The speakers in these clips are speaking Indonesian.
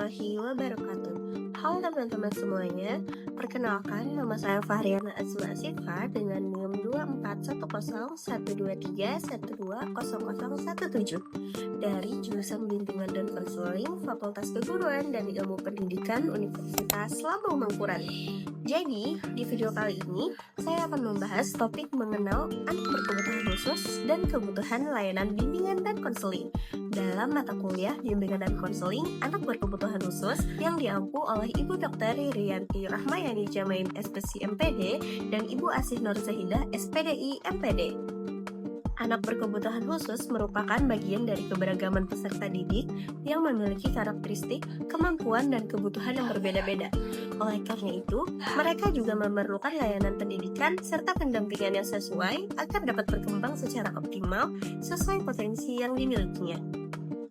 warahmatullahi wabarakatuh. Halo teman-teman semuanya, perkenalkan nama saya Fahriana Azma Asifa dengan NIM 24101313120017 dari jurusan Bimbingan dan Konseling Fakultas Keguruan dan Ilmu Pendidikan Universitas Lambung Mangkurat. Jadi, di video kali ini saya akan membahas topik mengenal anak berkebutuhan khusus dan kebutuhan layanan bimbingan dan konseling dalam mata kuliah Bimbingan dan Konseling Anak Berkebutuhan Khusus yang diampu oleh Ibu Dr. Riyanti Rahmayani Jamain SPSI MPD dan Ibu Asih Nur Zahidah SPDI MPD. Anak berkebutuhan khusus merupakan bagian dari keberagaman peserta didik yang memiliki karakteristik, kemampuan, dan kebutuhan yang berbeda-beda. Oleh karena itu, mereka juga memerlukan layanan pendidikan serta pendampingan yang sesuai agar dapat berkembang secara optimal sesuai potensi yang dimilikinya.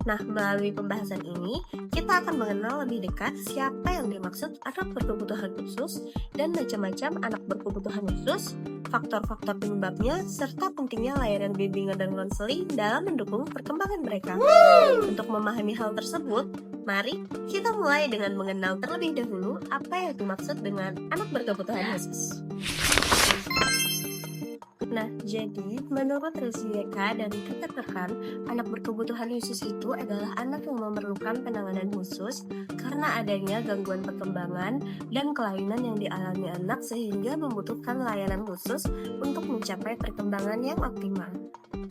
Nah, melalui pembahasan ini, kita akan mengenal lebih dekat siapa yang dimaksud anak berkebutuhan khusus dan macam-macam anak berkebutuhan khusus, faktor-faktor penyebabnya, serta pentingnya layanan bimbingan dan konseling dalam mendukung perkembangan mereka. Untuk memahami hal tersebut, mari kita mulai dengan mengenal terlebih dahulu apa yang dimaksud dengan anak berkebutuhan khusus. Nah, jadi menurut RSIK dan rekan-rekan, anak berkebutuhan khusus itu adalah anak yang memerlukan penanganan khusus karena adanya gangguan perkembangan dan kelainan yang dialami anak sehingga membutuhkan layanan khusus untuk mencapai perkembangan yang optimal.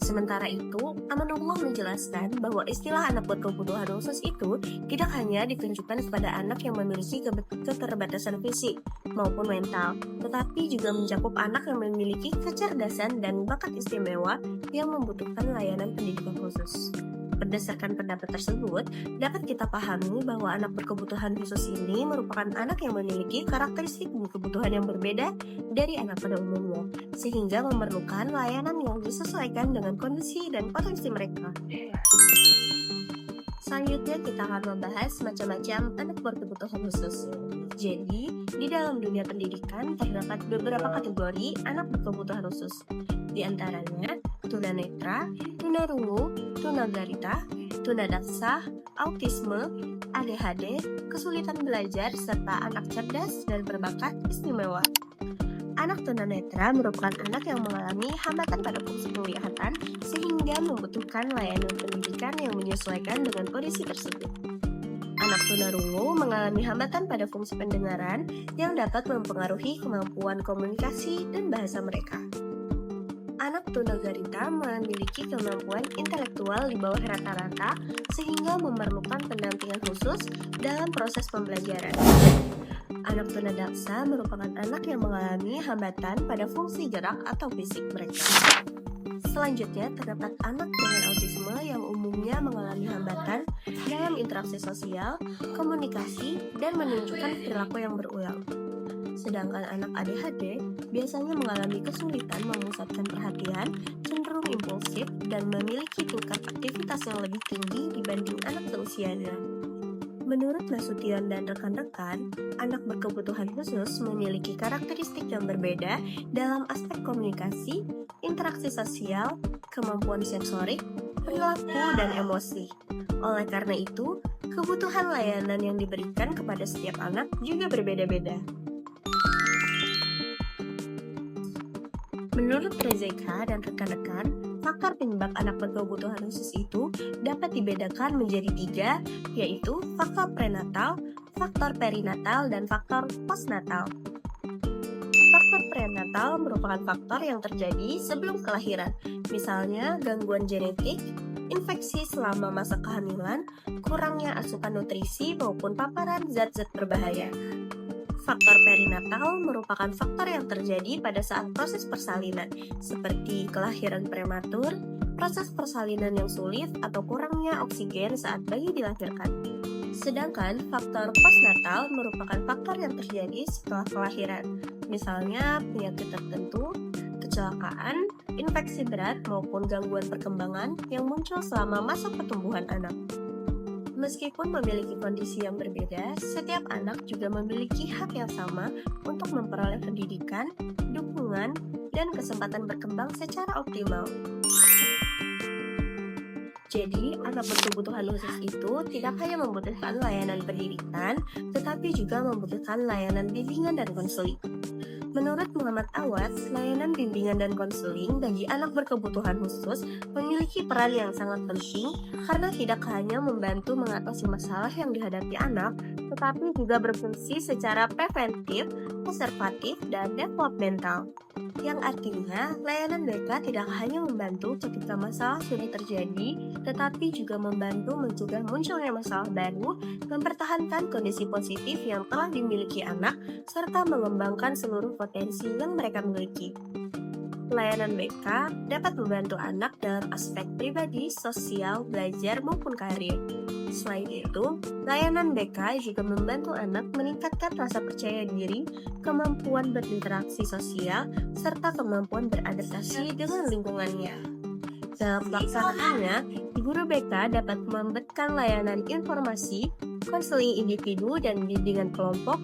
Sementara itu, Amanullah menjelaskan bahwa istilah anak berkebutuhan khusus itu tidak hanya ditunjukkan kepada anak yang memiliki keterbatasan fisik maupun mental, tetapi juga mencakup anak yang memiliki kecerdasan dan bakat istimewa yang membutuhkan layanan pendidikan khusus. Berdasarkan pendapat tersebut, dapat kita pahami bahwa anak berkebutuhan khusus ini merupakan anak yang memiliki karakteristik dan kebutuhan yang berbeda dari anak pada umumnya, sehingga memerlukan layanan yang disesuaikan dengan kondisi dan potensi mereka. Selanjutnya kita akan membahas macam-macam anak berkebutuhan khusus. Jadi, di dalam dunia pendidikan terdapat beberapa kategori anak berkebutuhan khusus. Di antaranya, tunanetra, tunarungu, tunagrahita, tunadaksa, autisme, ADHD, kesulitan belajar, serta anak cerdas dan berbakat istimewa. Anak tunanetra merupakan anak yang mengalami hambatan pada fungsi penglihatan sehingga membutuhkan layanan pendidikan yang menyesuaikan dengan kondisi tersebut. Anak tunarungu mengalami hambatan pada fungsi pendengaran yang dapat mempengaruhi kemampuan komunikasi dan bahasa mereka. Anak tunagrahita memiliki kemampuan intelektual di bawah rata-rata sehingga memerlukan pendampingan khusus dalam proses pembelajaran. Anak tunadaksa merupakan anak yang mengalami hambatan pada fungsi gerak atau fisik mereka. Selanjutnya, terdapat anak dengan autisme yang umumnya mengalami hambatan dalam interaksi sosial, komunikasi, dan menunjukkan perilaku yang berulang. Sedangkan anak ADHD biasanya mengalami kesulitan memusatkan perhatian, cenderung impulsif, dan memiliki tingkat aktivitas yang lebih tinggi dibanding anak seusianya. Menurut Nasution dan rekan-rekan, anak berkebutuhan khusus memiliki karakteristik yang berbeda dalam aspek komunikasi, interaksi sosial, kemampuan sensorik, perilaku, dan emosi. Oleh karena itu, kebutuhan layanan yang diberikan kepada setiap anak juga berbeda-beda. Menurut RSIK dan rekan-rekan, faktor penyebab anak berkebutuhan khusus itu dapat dibedakan menjadi 3, yaitu faktor prenatal, faktor perinatal, dan faktor postnatal. Faktor prenatal merupakan faktor yang terjadi sebelum kelahiran, misalnya gangguan genetik, infeksi selama masa kehamilan, kurangnya asupan nutrisi, maupun paparan zat-zat berbahaya. Faktor perinatal merupakan faktor yang terjadi pada saat proses persalinan, seperti kelahiran prematur, proses persalinan yang sulit, atau kurangnya oksigen saat bayi dilahirkan. Sedangkan faktor postnatal merupakan faktor yang terjadi setelah kelahiran, misalnya penyakit tertentu, kecelakaan, infeksi berat, maupun gangguan perkembangan yang muncul selama masa pertumbuhan anak. Meskipun memiliki kondisi yang berbeda, setiap anak juga memiliki hak yang sama untuk memperoleh pendidikan, dukungan, dan kesempatan berkembang secara optimal. Jadi, anak berkebutuhan khusus itu tidak hanya membutuhkan layanan pendidikan, tetapi juga membutuhkan layanan bimbingan dan konseling. Menurut Muhammad Awad, layanan bimbingan dan konseling bagi anak berkebutuhan khusus memiliki peran yang sangat penting karena tidak hanya membantu mengatasi masalah yang dihadapi anak, tetapi juga berfungsi secara preventif, konservatif, dan developmental. Yang artinya, layanan mereka tidak hanya membantu ketika masalah sudah terjadi, tetapi juga membantu mencegah munculnya masalah baru, mempertahankan kondisi positif yang telah dimiliki anak, serta mengembangkan seluruh potensi yang mereka miliki. Layanan BK dapat membantu anak dalam aspek pribadi, sosial, belajar, maupun karir. Selain itu, layanan BK juga membantu anak meningkatkan rasa percaya diri, kemampuan berinteraksi sosial, serta kemampuan beradaptasi dengan lingkungannya. Dalam pelaksanaannya, guru BK dapat memberikan layanan informasi, konseling individu dan bimbingan kelompok,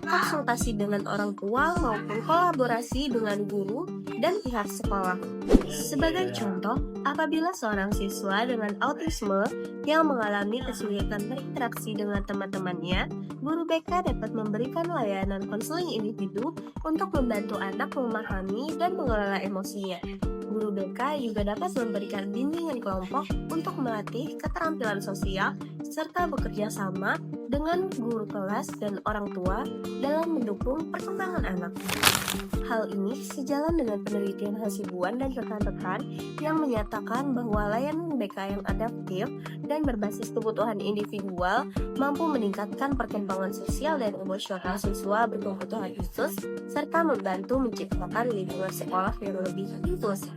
konsultasi dengan orang tua maupun kolaborasi dengan guru dan pihak sekolah. Sebagai contoh, apabila seorang siswa dengan autisme yang mengalami kesulitan berinteraksi dengan teman-temannya, guru BK dapat memberikan layanan konseling individu untuk membantu anak memahami dan mengelola emosinya. Guru BK juga dapat memberikan bimbingan kelompok untuk melatih keterampilan sosial serta bekerja sama dengan guru kelas dan orang tua dalam mendukung perkembangan anak. Hal ini sejalan dengan penelitian Hasibuan dan rekan-rekan yang menyatakan bahwa layanan BK yang adaptif dan berbasis kebutuhan individual mampu meningkatkan perkembangan sosial dan emosional siswa berkebutuhan khusus serta membantu menciptakan lingkungan sekolah yang lebih inklusif.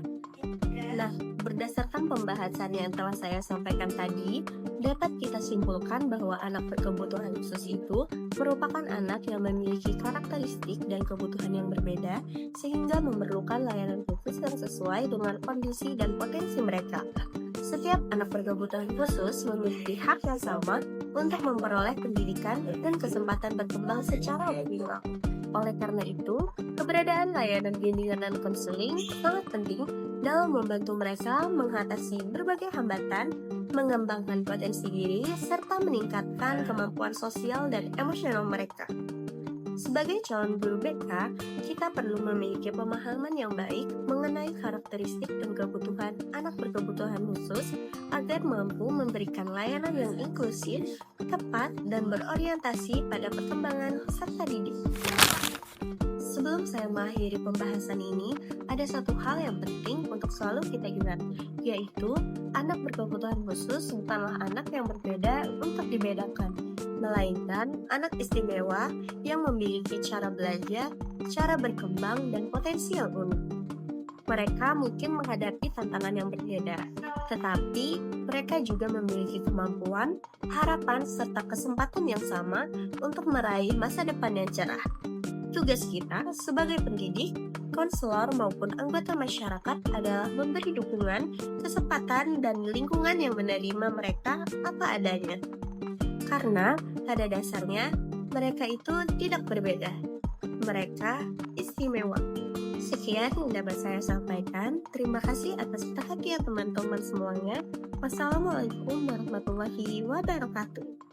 Nah, berdasarkan pembahasan yang telah saya sampaikan tadi, dapat kita simpulkan bahwa anak berkebutuhan khusus itu merupakan anak yang memiliki karakteristik dan kebutuhan yang berbeda, sehingga memerlukan layanan khusus yang sesuai dengan kondisi dan potensi mereka. Setiap anak berkebutuhan khusus memiliki hak yang sama untuk memperoleh pendidikan dan kesempatan berkembang secara optimal. Oleh karena itu, keberadaan layanan bimbingan dan konseling sangat penting dalam membantu mereka mengatasi berbagai hambatan, mengembangkan potensi diri, serta meningkatkan kemampuan sosial dan emosional mereka. Sebagai calon guru BK, kita perlu memiliki pemahaman yang baik mengenai karakteristik dan kebutuhan anak berkebutuhan khusus agar mampu memberikan layanan yang inklusif, tepat, dan berorientasi pada perkembangan peserta didik. Sebelum saya mengakhiri pembahasan ini, ada satu hal yang penting untuk selalu kita ingat, yaitu anak berkebutuhan khusus bukanlah anak yang berbeda untuk dibedakan, melainkan anak istimewa yang memiliki cara belajar, cara berkembang, dan potensi yang unik. Mereka mungkin menghadapi tantangan yang berbeda, tetapi mereka juga memiliki kemampuan, harapan, serta kesempatan yang sama untuk meraih masa depan yang cerah. Tugas kita sebagai pendidik, konselor maupun anggota masyarakat adalah memberi dukungan, kesempatan, dan lingkungan yang menerima mereka apa adanya. Karena pada dasarnya mereka itu tidak berbeda. Mereka istimewa. Sekian yang dapat saya sampaikan. Terima kasih atas perhatian teman-teman semuanya. Wassalamualaikum warahmatullahi wabarakatuh.